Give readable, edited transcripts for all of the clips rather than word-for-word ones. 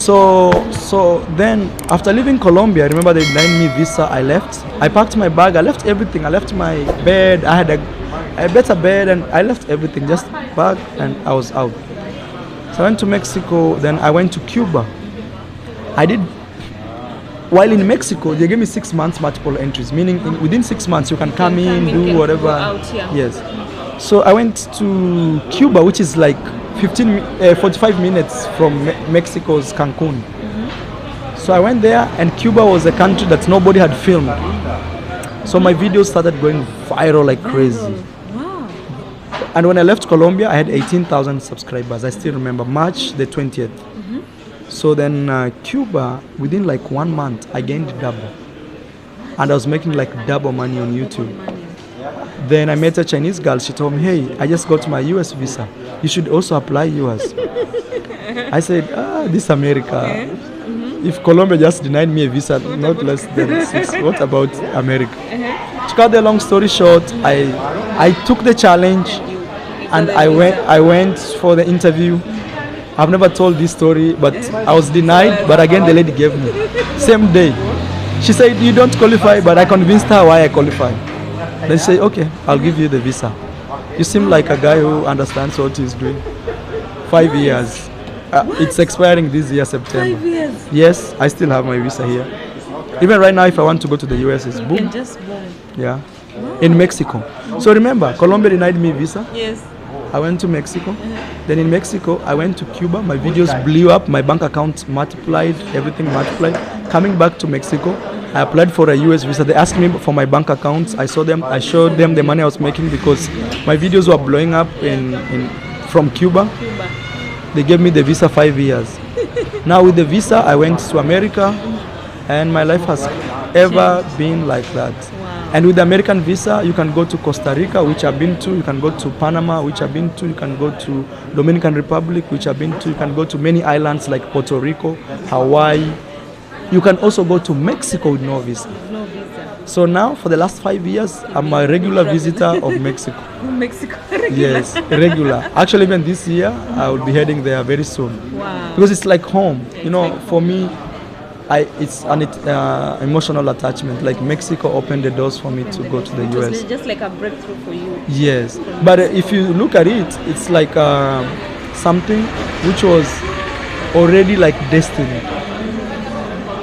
So then after leaving Colombia, I remember they denied me visa. I left. I packed my bag. I left everything. I left my bed. I had a better bed, and I left everything, just bag, and I was out. So I went to Mexico. Then I went to Cuba. I did. While in Mexico, they gave me 6 months multiple entries, meaning within 6 months you can come in, do whatever. Yes. So I went to Cuba, which is like 45 minutes from Mexico's Cancun. So I went there, and Cuba was a country that nobody had filmed. So my videos started going viral like crazy. Wow. And when I left Colombia, I had 18,000 subscribers. I still remember March the 20th. So then Cuba, within like 1 month, I gained double. And I was making like double money on YouTube. Then I met a Chinese girl. She told me, hey, I just got my US visa. You should also apply yours. I said, this America. If Colombia just denied me a visa, not less than 6, what about America? To cut the long story short, I took the challenge and I went for the interview. I've never told this story, but I was denied, but again the lady gave me. Same day. She said, you don't qualify, but I convinced her why I qualify. Then she said, okay, I'll give you the visa. You seem like a guy who understands what he's doing. 5 years. It's expiring this year, September. 5 years? Yes, I still have my visa here. Even right now, if I want to go to the US, it's boom. And just boom. Yeah. Wow. In Mexico. So remember, Colombia denied me visa. Yes. I went to Mexico. Then in Mexico, I went to Cuba. My videos blew up. My bank account multiplied. Everything multiplied. Coming back to Mexico, I applied for a US visa. They asked me for my bank accounts. I showed them the money I was making because my videos were blowing up from Cuba. They gave me the visa 5 years. Now with the visa, I went to America, and my life has ever been like that. And with the American visa, you can go to Costa Rica, which I've been to. You can go to Panama, which I've been to. You can go to Dominican Republic, which I've been to. You can go to many islands like Puerto Rico, Hawaii. You can also go to Mexico with no visa. No visa. So now, for the last 5 years, I'm a regular visitor of Mexico. Mexico, regular. Yes, regular. Actually, even this year, I will be heading there very soon. Wow. Because it's like home. You know, for me, it's an emotional attachment. Like Mexico opened the doors for me to go to the US. It's just like a breakthrough for you. Yes, but if you look at it, it's like something which was already like destiny.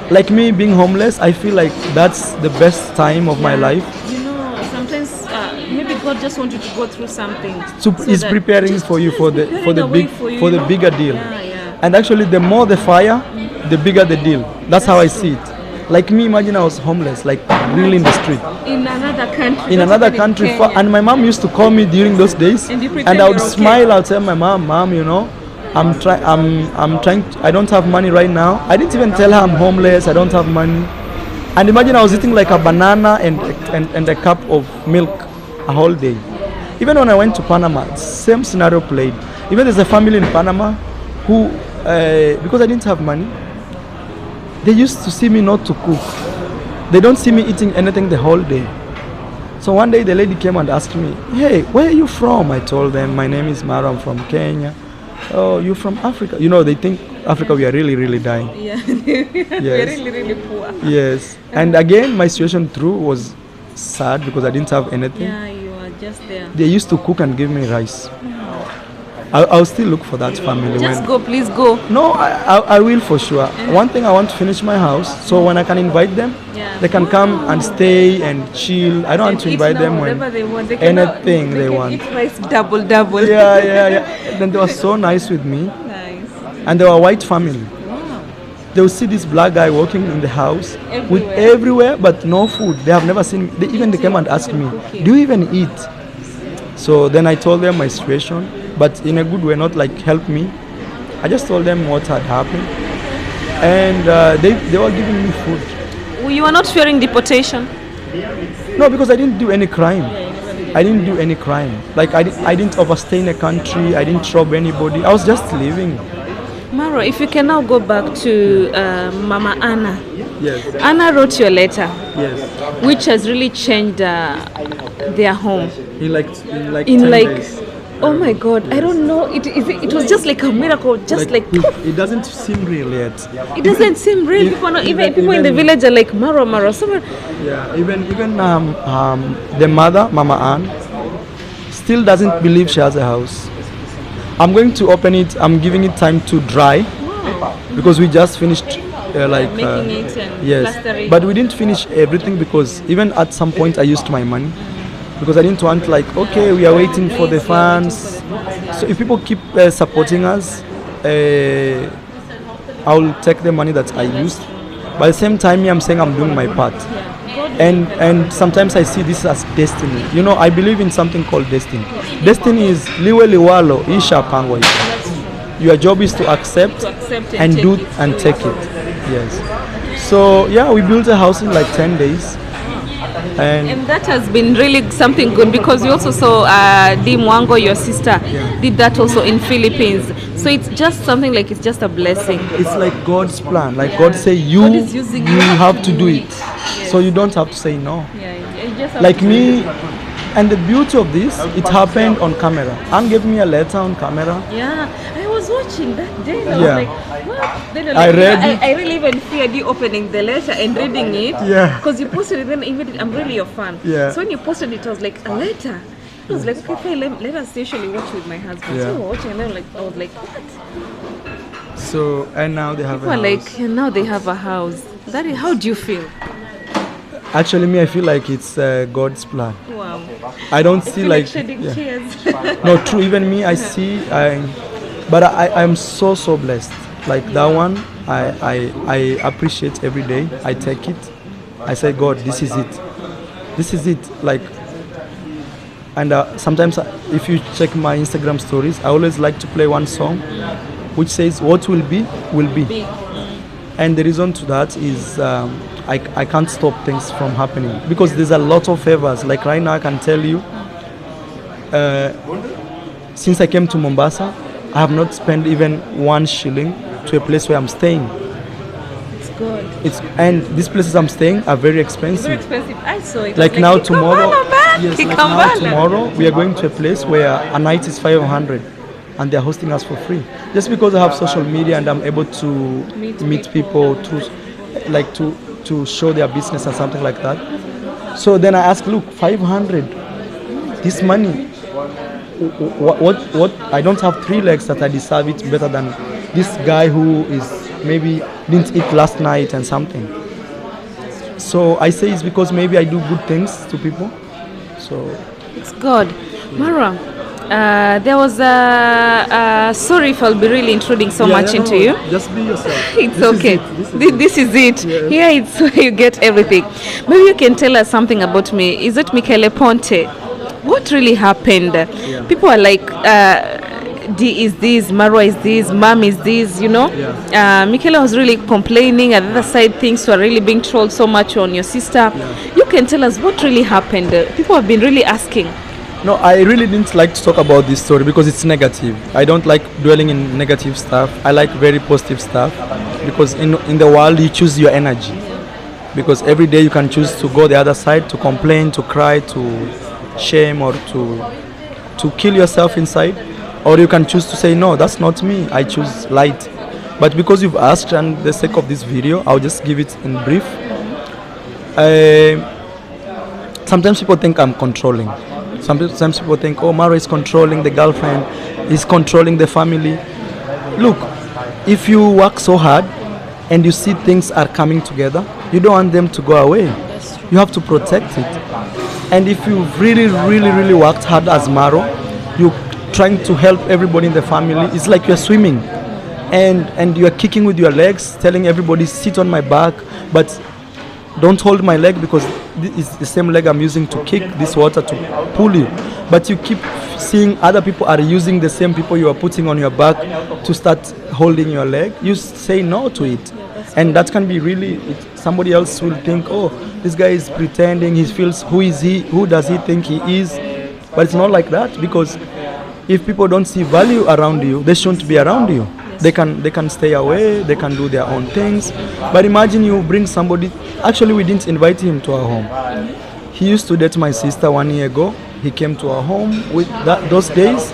Like me being homeless, I feel like that's the best time of my life. You know, sometimes maybe God just wants you to go through something. So he's preparing for you for the bigger deal. Yeah. And actually, the more the fire, the bigger the deal. That's how I see it. Like me, imagine I was homeless, like really in the street. In another country. In another country, and my mom used to call me during those days, and I would smile. I would tell my mom, you know, I'm trying. I don't have money right now. I didn't even tell her I'm homeless. I don't have money. And imagine I was eating like a banana and a cup of milk a whole day. Even when I went to Panama, same scenario played. Even there's a family in Panama who, because I didn't have money, they used to see me not to cook. They don't see me eating anything the whole day. So one day the lady came and asked me, hey, where are you from? I told them, my name is Mara, I'm from Kenya. Oh, you're from Africa? You know, they think Africa, we are really, really dying. Yeah, we're really, really poor. Yes. And again, my situation through was sad because I didn't have anything. Yeah, you are just there. They used to cook and give me rice. I'll still look for that family. Just go, please go. No, I will for sure. One thing, I want to finish my house, so when I can invite them, they can come and stay and chill. I don't want to invite them when they want. Anything they want. Eat rice double. Yeah. Then they were so nice with me. Nice. And they were a white family. Wow. They will see this black guy walking in the house with everywhere but no food. They have never seen me. They came and asked me, do you even eat? So then I told them my situation, but in a good way, not like help me. I just told them what had happened, and they were giving me food. You are not fearing deportation? No, because I didn't do any crime. Like I didn't overstay in a country. I didn't rob anybody. I was just living. Maro, if you can now go back to Mama Anna. Yes. Anna wrote your letter. Yes. Which has really changed their home. In like 10 days. Oh my God, I don't know. It was just like a miracle, just like it doesn't seem real yet. it doesn't seem real. Even people in the village are like Maro. Someone, Yeah, even the mother, Mama Ann, still doesn't believe she has a house. I'm going to open it. I'm giving it time to dry because we just finished making it and yes, plastering. but we didn't finish everything because even at some point I used my money because I didn't want like okay we are waiting for the fans. So if people keep supporting us, I'll take the money that I used. But at the same time, I'm saying I'm doing my part. And sometimes I see this as destiny. You know, I believe in something called destiny. Destiny is liwe liwalo isha pangwa. Your job is to accept and do and take it. Yes. So yeah, we built a house in like 10 days. And that has been really something good because we also saw Deemwango, your sister, did that also in Philippines. So it's just something like it's just a blessing. It's like God's plan. Like God say God is using you you have to do it. Yes. So you don't have to say no. Yeah, you just have Like to me, and the beauty of this, it happened on camera. Anne gave me a letter on camera. Yeah, I was watching that day and I Yeah. was like, what? Then I read it. I really even feared you opening the letter and reading it. Yeah. Because you posted it, then even I'm really your fan. Yeah. So when you posted it, I was like, a letter? I was like, okay, let us usually watch with my husband. Yeah. So we were watching and then I was like, what? So, and now they have a People are house. like, now they have a house. That is, how do you feel? Actually, me, I feel like it's God's plan. Wow. I don't I see feel like shedding yeah. tears. No, true. Even me, I see. But I'm so blessed. Like that one, I appreciate every day. I take it. I say, God, this is it. This is it. Like, and sometimes if you check my Instagram stories, I always like to play one song, which says, "What will be, will be." And the reason to that is I can't stop things from happening because there's a lot of favors. Like right now, I can tell you, since I came to Mombasa, I have not spent even 1 shilling to a place where I'm staying. It's good. And these places I'm staying are very expensive. Very expensive. I saw it. Like now tomorrow, yes, like now tomorrow, we are going to a place where a night is 500, and they are hosting us for free. Just because I have social media and I'm able to meet people to show their business and something like that. So then I ask, look, 500, this money. What? I don't have 3 legs that I deserve it better than this guy who is maybe didn't eat last night and something. So I say it's because maybe I do good things to people. So it's God. Mara, there was sorry if I'll be really intruding so much into you. Just be yourself. It's okay. This is it. Yes. Here it's where you get everything. Maybe you can tell us something about me. Is it Michele Ponte? What really happened? Yeah. People are like, D is this, Marwa is this, Mom is this, you know? Yeah. Michele was really complaining. At the other side, things were really being trolled so much on your sister. Yeah. You can tell us what really happened. People have been really asking. No, I really didn't like to talk about this story because it's negative. I don't like dwelling in negative stuff. I like very positive stuff because in the world you choose your energy. Because every day you can choose to go the other side, to complain, to cry, to shame, or to kill yourself inside. Or you can choose to say, no, that's not me. I choose light. But because you've asked, and the sake of this video, I'll just give it in brief. Sometimes people think I'm controlling. Sometimes people think, oh, Mara is controlling the girlfriend, is controlling the family. Look, if you work so hard and you see things are coming together, you don't want them to go away. You have to protect it. And if you've really worked hard as Maro, you're trying to help everybody in the family. It's like you're swimming and you're kicking with your legs, telling everybody, sit on my back, but don't hold my leg because this is the same leg I'm using to kick this water to pull you. But you keep seeing other people are using the same people you are putting on your back to start holding your leg. You say no to it. And that can be really, somebody else will think, oh, this guy is pretending, he feels, who is he, who does he think he is? But it's not like that, because if people don't see value around you, they shouldn't be around you. They can stay away, they can do their own things. But imagine you bring somebody, actually we didn't invite him to our home. He used to date my sister 1 year ago, He came to our home with those days,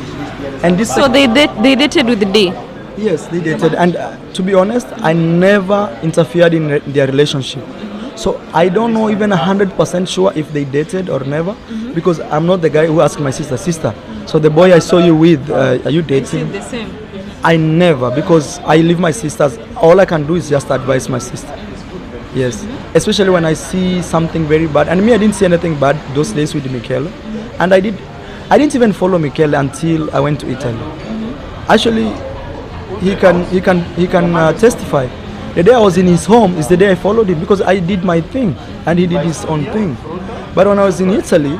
and this. So they dated with D. Yes, they dated, and to be honest, I never interfered in their relationship. So I don't know even 100% sure if they dated or never, because I'm not the guy who asked my sister. So the boy I saw you with, are you dating? The same. I never, because I leave my sisters. All I can do is just advise my sister. Yes, especially when I see something very bad. And me, I didn't see anything bad those days with Michele, and I didn't even follow Michele until I went to Italy. Actually, he can testify. The day I was in his home is the day I followed him, because I did my thing and he did his own thing. But when I was in Italy,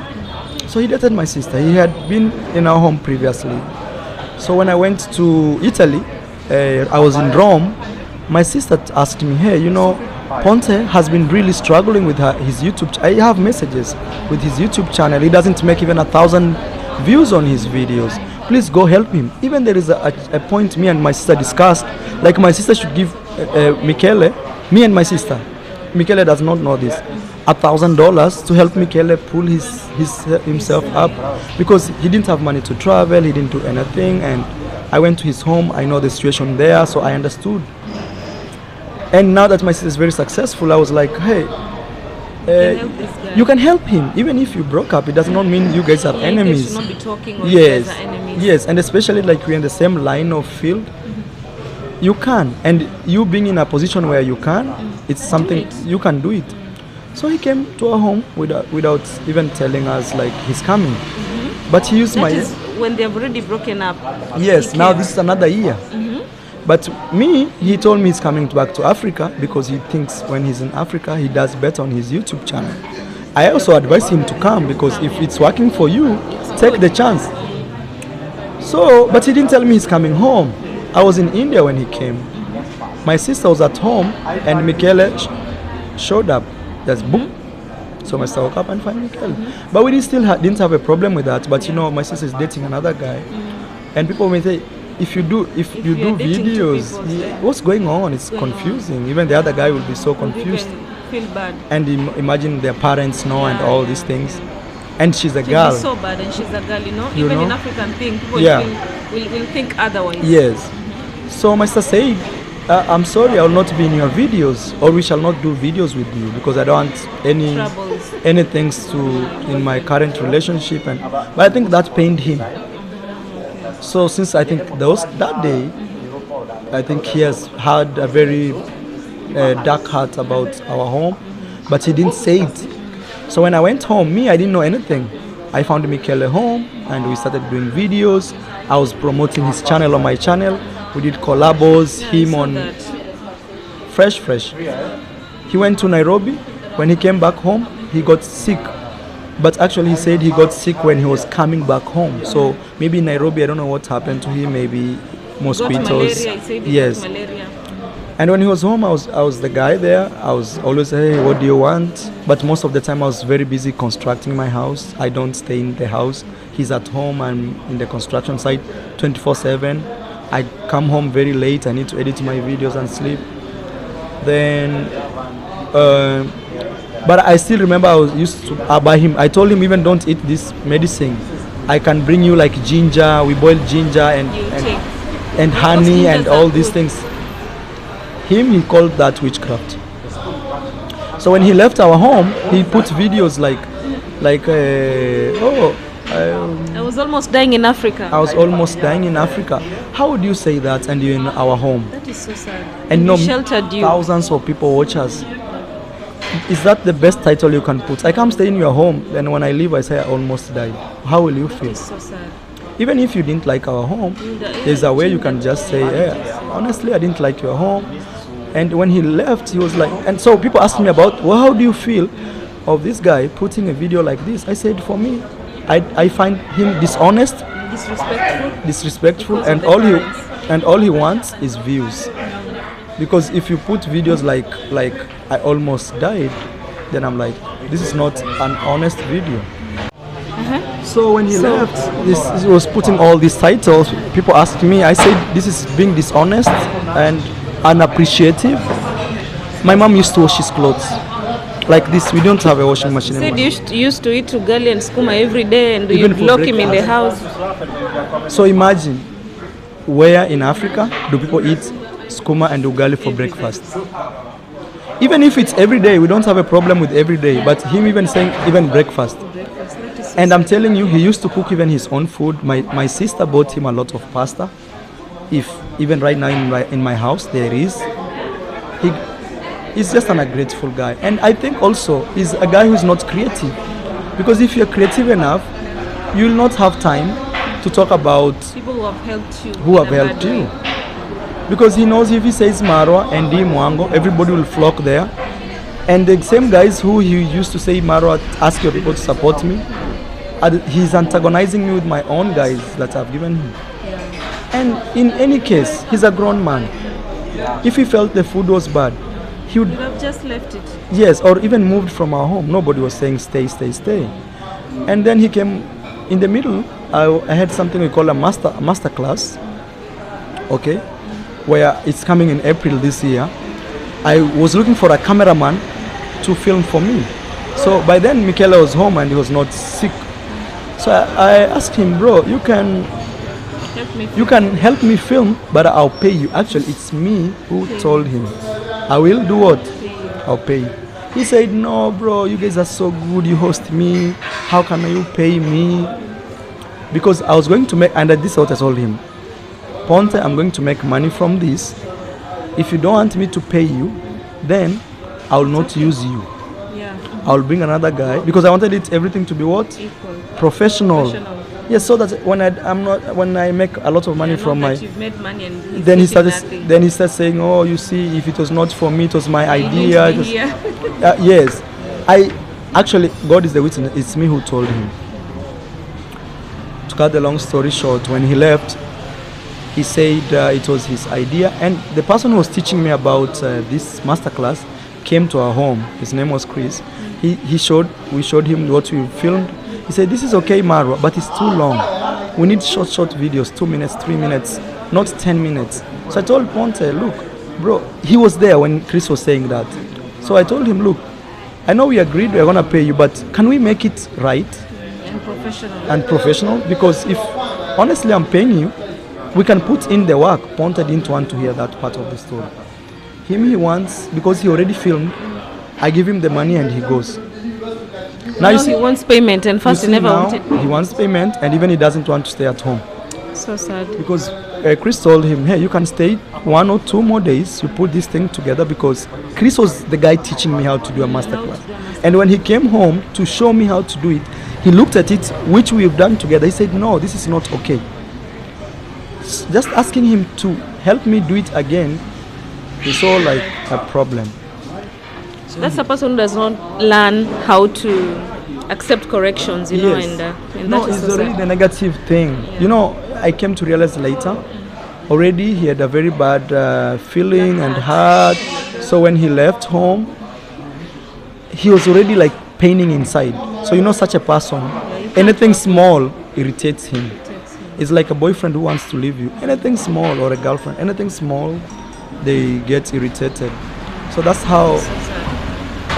so he dated my sister. He had been in our home previously. So when I went to Italy, I was in Rome. My sister asked me, hey, Ponte has been really struggling with his YouTube. I have messages with his YouTube channel. He doesn't make even 1,000 views on his videos. Please go help him. Even there is a point me and my sister discussed, like my sister should give Michele, me and my sister. Michele does not know this. $1,000 to help Michele pull himself up, because he didn't have money to travel. He didn't do anything, and I went to his home. I know the situation there, so I understood. And now that my sister is very successful, I was like, hey, you can help him. Even if you broke up, it does not mean you guys are enemies. You should not be talking or yes, you guys are enemies. Yes, and especially like we're in the same line of field, you can. And you being in a position where you can, it's something you can do it. So he came to our home without even telling us like he's coming. But he used That is when they've already broken up. Yes, now this is another year. But me, he told me he's coming back to Africa because he thinks when he's in Africa, he does better on his YouTube channel. I also advise him to come, because if it's working for you, take the chance. So, but he didn't tell me he's coming home. I was in India when he came. My sister was at home, and Michele showed up. Just boom. So my sister woke up and found Michele. But we didn't have a problem with that. But my sister is dating another guy, and people may say, if you do videos, what's going on? It's confusing. Even the other guy will be so confused. Feel bad. And imagine their parents know and all these things. And she's a It girl. will be so bad, and she's a girl, You Even know? in African thing, people will think otherwise. Yes. So my sister said, I'm sorry, I will not be in your videos, or we shall not do videos with you, because I don't want any things in my current relationship. But I think that pained him. So since I think that day, I think he has had a very dark heart about our home, but he didn't say it. So when I went home, I didn't know anything. I found Michele home, and we started doing videos. I was promoting his channel on my channel. We did collabos, him on Fresh. He went to Nairobi. When he came back home, he got sick. But actually he said he got sick when he was coming back home. So maybe in Nairobi, I don't know what happened to him, maybe mosquitoes. Malaria, he said he yes. got malaria. And when he was home, I was the guy there. I was always, hey, what do you want? But most of the time I was very busy constructing my house. I don't stay in the house. He's at home. I'm in the construction site 24/7. I come home very late. I need to edit my videos and sleep. Then, but I still remember I used to buy him. I told him, even don't eat this medicine. I can bring you like ginger. We boil ginger and honey and all these things. He called that witchcraft. So when he left our home, he put videos like I was almost dying in Africa. I was almost dying in Africa. How would you say that, and you're in our home? That is so sad. And we sheltered you. Thousands of people watch us. Is that the best title you can put? I come stay in your home, then when I leave I say I almost died. How will you feel? That is so sad. Even if you didn't like our home, there's a way you can just say, honestly, I didn't like your home. And when he left, he was like, and so people asked me about, well, how do you feel of this guy putting a video like this? I said, for me, I find him dishonest, disrespectful, and all he wants is views. Because if you put videos like I almost died, then I'm like, this is not an honest video. So when he left, he was putting all these titles. People asked me, I said, this is being dishonest and unappreciative. My mom used to wash his clothes. Like this, we don't have a washing machine. You said anymore. you used to eat ugali and skuma every day, and Even you for lock him in the house. So imagine, where in Africa do people eat skuma and ugali for breakfast? Even if it's every day, we don't have a problem with every day. But him even saying even breakfast. And I'm telling you, he used to cook even his own food. My sister bought him a lot of pasta. If even right now in my house there is, he's just an ungrateful guy. And I think also he's a guy who's not creative, because if you're creative enough, you'll not have time to talk about People who have helped you. who have helped you, because he knows if he says Marwa and deemwango, everybody will flock there. And the same guys who he used to say Marwa, ask your people to support me, he's antagonizing me with my own guys that I've given him. And in any case, he's a grown man. If he felt the food was bad, he would You have just left it. yes, or even moved from our home. Nobody was saying stay, stay, stay. And then he came in the middle. I had something we call a master class, okay, where it's coming in April this year. I was looking for a cameraman to film for me. So by then Michele was home and he was not sick. So I asked him, bro, you can help me film, but I'll pay you. Actually, it's me who told him, I will do what? I'll pay you. He said, no, bro, you guys are so good. You host me. How can you pay me? Because I was going to make, and this is what I told him, Ponte, I'm going to make money from this. If you don't want me to pay you, then I will not use you. Yeah. I'll bring another guy, because I wanted everything to be what? Equal. Professional. Professional. Yes, so that when I make a lot of money from my, You've made money and he's then he getting started nothing. then he started saying, oh, you see, if it was not for me, it was my You need idea. to It was- be here. yes, I actually, God is the witness. It's me who told him. To cut the long story short, when he left, he said it was his idea, and the person who was teaching me about this masterclass came to our home. His name was Chris. We showed him what we filmed. He said, this is okay, Marwa, but it's too long. We need short videos, 2 minutes, 3 minutes, not 10 minutes. So I told Ponte, look, bro, he was there when Chris was saying that. So I told him, look, I know we agreed we're gonna pay you, but can we make it right and professional? Because if honestly I'm paying you, we can put in the work. Ponte didn't want to hear that part of the story. He wants, because he already filmed, I give him the money and he goes. Now you see, he wants payment, and first you he see never now, wanted. he wants payment, and even he doesn't want to stay at home. So sad. Because Chris told him, hey, you can stay 1 or 2 more days, you put this thing together, because Chris was the guy teaching me how to do a masterclass. And when he came home to show me how to do it, he looked at it, which we've done together. He said, no, this is not okay. Just asking him to help me do it again is all like a problem. That's a person who does not learn how to accept corrections, you know, Yes. and No, that is it's so already sad. the negative thing. You know, I came to realize later, already he had a very bad feeling and heart. So when he left home, he was already like paining inside. So you know, such a person, anything small irritates him. It's like a boyfriend who wants to leave you. Anything small, or a girlfriend, anything small, they get irritated. So that's how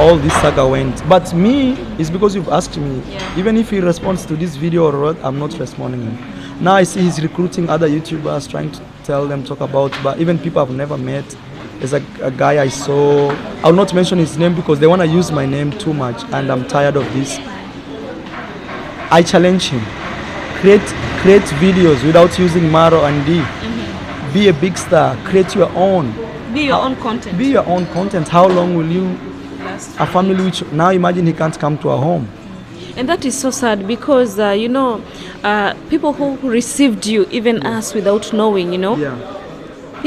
all this saga went. But me, it's because you've asked me. Yeah. Even if he responds to this video or what, I'm not responding him. Now I see he's recruiting other YouTubers, trying to tell them, talk about, but even people I've never met. There's a guy I saw, I'll not mention his name because they want to use my name too much, and I'm tired of this. I challenge him. Create videos without using Maro and D. Be a big star. Create your own. Be your own content. Be your own content. How long will you? A family which now imagine he can't come to our home. And that is so sad because, you know, people who received you, even us without knowing, you know, Yeah.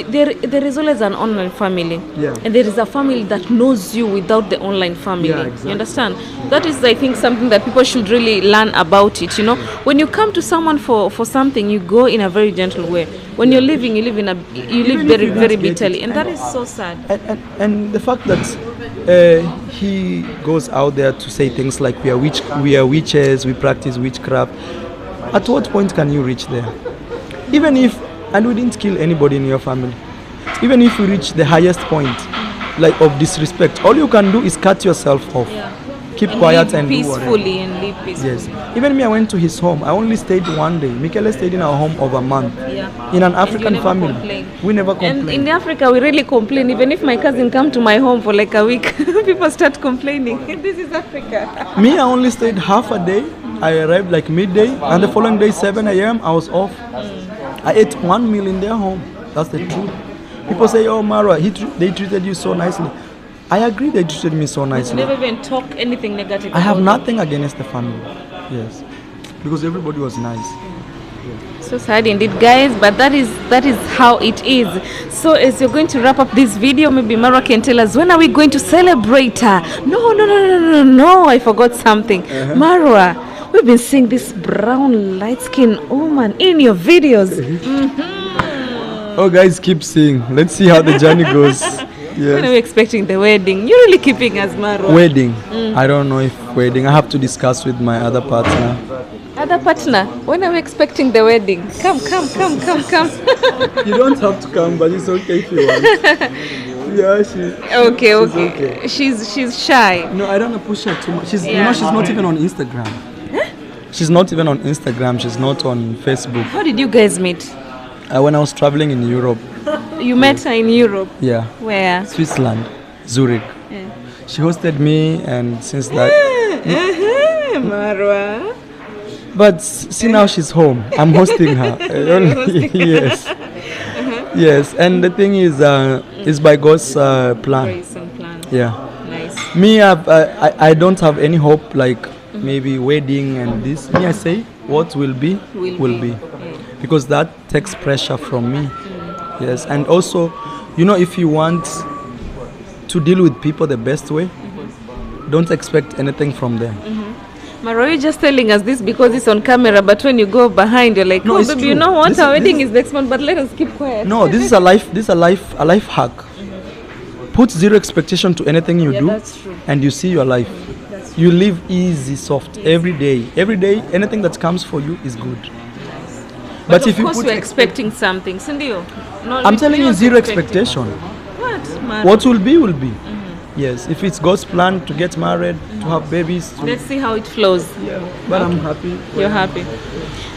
there is always an online family. Yeah. And there is a family that knows you without the online family. Yeah, exactly. You understand? That is, I think, something that people should really learn about it, you know. When you come to someone for something, you go in a very gentle way. When you're living, you live Even if very, you don't very get bitterly. it. And that is so sad. And the fact that he goes out there to say things like we are witches, we practice witchcraft. At what point can you reach there? Even if, and we didn't kill anybody in your family, even if we reach the highest point, like of disrespect. All you can do is cut yourself off. Keep quiet and do whatever. peacefully and live peacefully. Yes. Even me, I went to his home. I only stayed one day. Michele stayed in our home over a month. Yeah. In an And you African never family. complain. We never And complain. in Africa, we really complain. Even if my cousin come to my home for like a week, people start complaining. This is Africa. Me, I only stayed half a day. I arrived like midday, and the following day, 7 a.m., I was off. I ate one meal in their home. That's the truth. People say, oh, Mara, they treated you so nicely. I agree they treated me so You nicely. never even talk anything negative. I have about nothing against the family. Yes. Because everybody was nice. them. So sad indeed, guys. But that is how it is. So as you're going to wrap up this video, maybe Mara can tell us, when are we going to celebrate her? No. I forgot something. Mara, we've been seeing this brown, light-skinned woman in your videos. Oh, guys, keep seeing. Let's see how the journey goes. When are Yes. we expecting the wedding? You're really keeping us, Mara. Wedding. I don't know if wedding. I have to discuss with my other partner. Other partner, when are we expecting the wedding? Come. You don't have to come, but it's okay if you want. Yeah, Okay. She's shy. No, I don't want to push her too much. She's Yeah. she's not even on Instagram. She's not even on Instagram. She's not on Facebook. How did you guys meet? When I was traveling in Europe, You met her in Europe. yeah, Where? Switzerland, Zurich. Yeah. She hosted me, and since that, Marwa. but see now she's home. I'm hosting her. Yes, yes. And the thing is by God's plan. Grace and plan. Yeah. Nice. Me, I don't have any hope like maybe wedding and this. Me, I say what will be, will be. Because that takes pressure from me. Yes, and also, if you want to deal with people the best way, don't expect anything from them. Marwa, you're just telling us this because it's on camera, but when you go behind, you're like, No, oh, it's baby, true. you know what? This Our is- wedding is next month, but let us keep quiet. No, this is a life hack. Put zero expectation to anything you Yeah, do, that's true. and you see your life. You live easy, soft every day. Every day, anything that comes for you is good. But if of you course, put we're expecting something, Sindio. No, I'm telling you, not zero expecting. expectation. What, Marwa? What will be, will be. Yes, if it's God's plan to get married, to have babies, Let's see how it flows. but I'm happy. You're happy.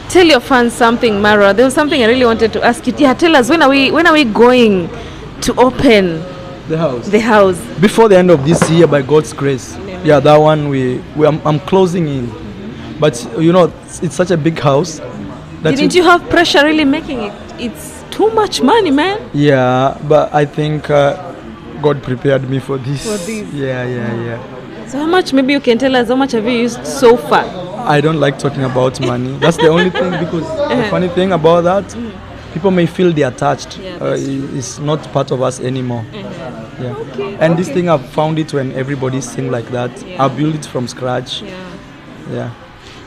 Tell your fans something, Marwa. There was something I really wanted to ask you. Yeah, tell us, when are we going to open The house. the house? Before the end of this year, by God's grace. Yeah, that one I'm closing in. But it's such a big house. That Didn't you have pressure really making it? It's too much money, man. Yeah, but I think God prepared me for this. For this. Yeah. So how much, maybe you can tell us, how much have you used so far? I don't like talking about money. That's the only thing, because the funny thing about that, people may feel they are attached. Yeah, that's It's not part of us anymore. Yeah. Okay, And this thing, I've found it when everybody sing like that. Yeah. I build it from scratch. Yeah. Yeah.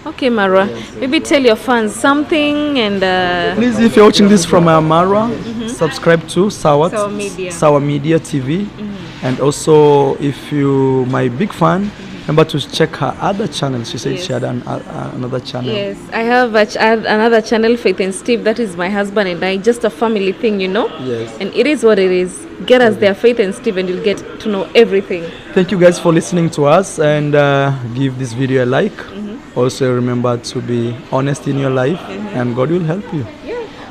Okay, Marwa. Maybe tell your fans something and Please, if you're watching this from Amara, subscribe to Sawa Media. Sawa Media TV. And also, if you my big fan, remember to check her other channel. She said Yes. she had another channel. yes, I have another channel, Faith and Steve. That is my husband and I. Just a family thing, Yes. And it is what it is. Get us there, Faith and Steve, and you'll get to know everything. Thank you guys for listening to us, and give this video a like. Also, remember to be honest in your life, and God will help you.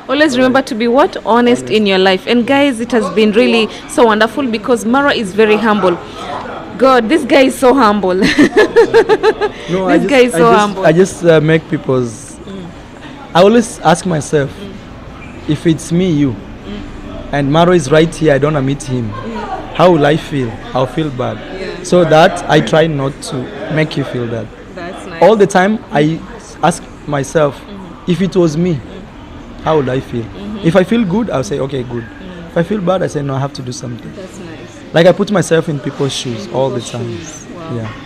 Always remember to be honest in your life. And guys, it has been really so wonderful because Mara is very humble. God, this guy is so humble. No, This guy is so humble. I just make people's. I always ask myself, if it's me, you, and Maro is right here, I don't meet him. How will I feel? I'll feel bad. So that I try not to make you feel that. That's nice. All the time I ask myself, if it was me, how would I feel? If I feel good, I'll say, okay, good. If I feel bad, I say, no, I have to do something. That's nice. Like I put myself in people's shoes all the time. Wow. Yeah.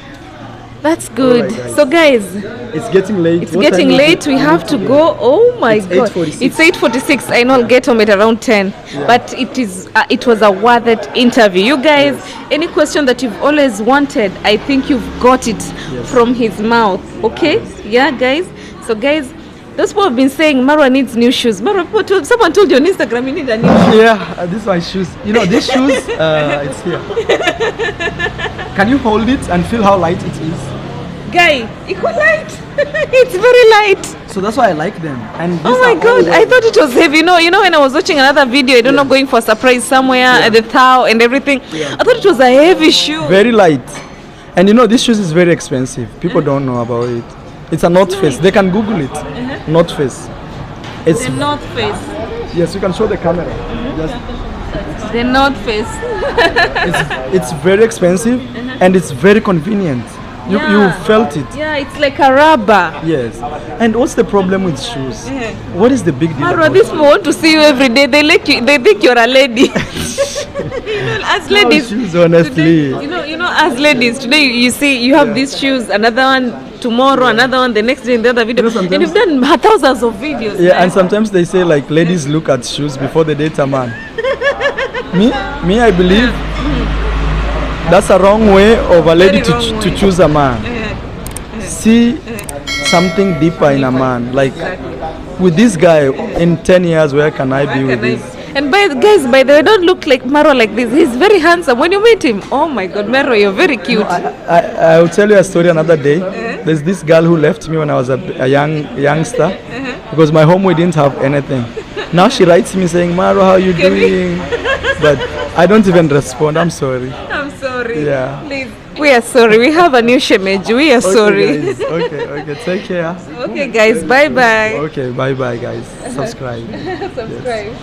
That's good. Alright, guys. So guys, It's getting late. it's getting late. We have to go. Oh my God! 8:46. It's 8:46. I know I'll get home at around 10. But it was a worth it interview. You guys, any question that you've always wanted, I think you've got it from his mouth. Okay? Yeah, guys. So guys, Those people have been saying Marwa needs new shoes. Marwa, someone told you on Instagram you need a new shoe. Yeah, these are my shoes. You know, these shoes, it's here. Can you hold it and feel how light it is? Guy, equal light. It's very light. So that's why I like them. And these Oh my are god, all I thought it was heavy. You know when I was watching another video, I don't know, going for a surprise somewhere at the Tao and everything. I thought it was a heavy shoe. very light. And you know, this shoes is very expensive. People don't know about it. It's a North Face. They can Google it. North Face. It's The North Face. yes, you can show the camera. Just, The North Face. it's very expensive and it's very convenient. You felt it. Yeah, it's like a rubber. Yes. And what's the problem with shoes? What is the big deal? Marwa, about these it? people want to see you every day. They like you. They think you're a lady. You know, as ladies. shoes, honestly. Today, you know, as ladies today, you see, you have these shoes. Another one tomorrow. Another one the next day in the other video. You know, and you've done thousands of videos. Yeah, man. and sometimes they say like ladies look at shoes before they date a man. me, I believe that's a wrong way of a lady Very wrong to way. choose a man. See something deeper in a man. Like with this guy, in 10 years, where can I be with this? And by the way, don't look like Marwa like this. He's very handsome. When you meet him, oh my God, Marwa, you're very cute. I will tell you a story another day. There's this girl who left me when I was a youngster because my home we didn't have anything. Now she writes me saying, Marwa, how you doing? But I don't even respond. I'm sorry. I'm sorry. Yeah. Please. We are sorry. We have a new shemage. We are sorry. Guys. Okay. Take care. Okay, guys. Bye bye. Okay, bye guys. Subscribe. Subscribe.